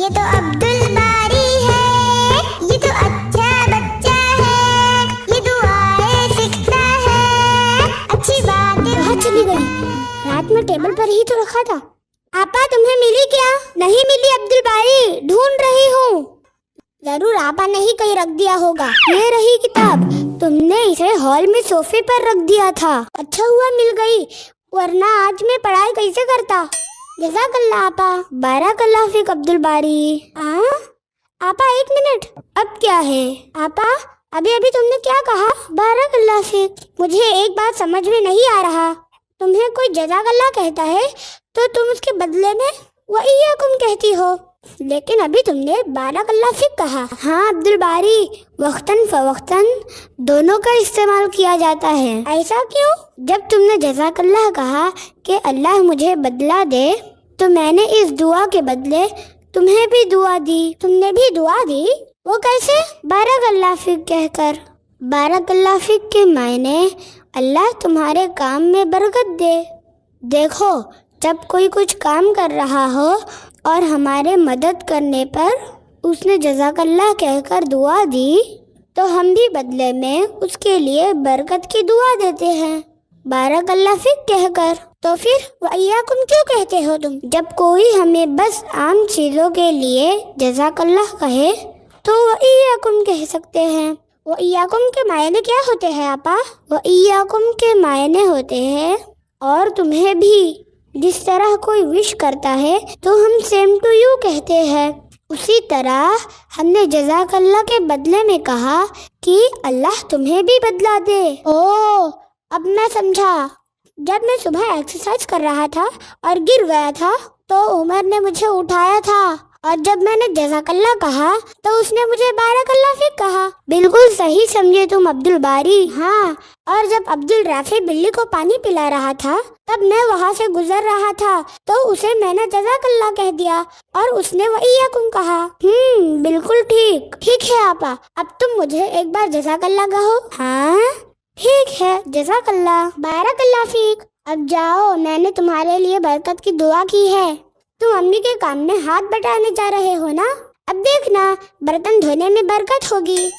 یہ تو عبدل باری ہے، یہ تو اچھا بچہ ہے، یہ دعائیں سیکھتا ہے، اچھی باتیں کہاں چلی گئی؟ رات میں ٹیبل پر ہی تو رکھا تھا۔ آپا تمہیں ملی کیا؟ نہیں ملی عبدل باری، ڈھونڈ رہی ہوں۔ ضرور آپا نے ہی کہیں رکھ دیا ہوگا۔ یہ رہی کتاب، تم نے اسے ہال میں صوفے پر رکھ دیا تھا۔ اچھا ہوا مل گئی، ورنہ آج میں پڑھائی کیسے کرتا؟ جزاک اللہ آپا۔ بارک اللہ فیک عبدل باری۔ آپا ایک منٹ، اب کیا ہے؟ آپا ابھی تم نے کیا کہا؟ بارک اللہ فیک۔ مجھے ایک بات سمجھ میں نہیں آ رہا، تمہیں کوئی جزاک اللہ کہتا ہے تو تم اس کے بدلے میں وَإِيَّاكُمْ کہتی ہو، لیکن ابھی تم نے بارک اللہ فیک کہا۔ ہاں عبدل باری، وقتاً فوقتاً دونوں کا استعمال کیا جاتا ہے۔ ایسا کیوں؟ جب تم نے جزاک اللہ کہا کہ اللہ مجھے بدلہ دے، تو میں نے اس دعا کے بدلے تمہیں بھی دعا دی۔ تم نے بھی دعا دی؟ وہ کیسے؟ بارک اللہ فیک کہہ کر۔ بارک اللہ فیک کے معنی اللہ تمہارے کام میں برکت دے۔ دیکھو، جب کوئی کچھ کام کر رہا ہو اور ہمارے مدد کرنے پر اس نے جزاک اللہ کہہ کر دعا دی، تو ہم بھی بدلے میں اس کے لیے برکت کی دعا دیتے ہیں بارک اللہ فیک کہہ کر۔ تو پھر وَإِيَّاكُمْ کیوں کہتے ہو تم؟ جب کوئی ہمیں بس عام چیزوں کے لیے جزاک اللہ کہے تو وَإِيَّاكُمْ کہہ سکتے ہیں۔ وَإِيَّاكُمْ کے معنی کیا ہوتے ہیں آپا؟ وَإِيَّاكُمْ کے معنی ہوتے ہیں اور تمہیں بھی۔ جس طرح کوئی وش کرتا ہے تو ہم سیم ٹو یو کہتے ہیں، اسی طرح ہم نے جزاک اللہ کے بدلے میں کہا کہ اللہ تمہیں بھی بدلہ دے۔ اب میں سمجھا۔ جب میں صبح ایکسرسائز کر رہا تھا اور گر گیا تھا تو عمر نے مجھے اٹھایا تھا، اور جب میں نے جزاک اللہ کہا تو اس نے مجھے بارک اللہ فیک کہا۔ بالکل صحیح سمجھے تم عبدل باری۔ ہاں، اور جب عبدل رافع بلی کو پانی پلا رہا تھا تب میں وہاں سے گزر رہا تھا تو اسے میں نے جزاک اللہ کہہ دیا اور اس نے وَإِيَّاكُمْ کہا۔ بالکل ٹھیک ہے آپا، اب تم مجھے ایک بار جزاک اللہ کہو۔ ہاں ٹھیک ہے، جزاک اللہ، بارک اللہ فیک۔ اب جاؤ، میں نے تمہارے لیے برکت کی دعا کی ہے۔ تم امی کے کام میں ہاتھ بٹانے جا رہے ہو نا؟ اب دیکھنا، برتن دھونے میں برکت ہوگی۔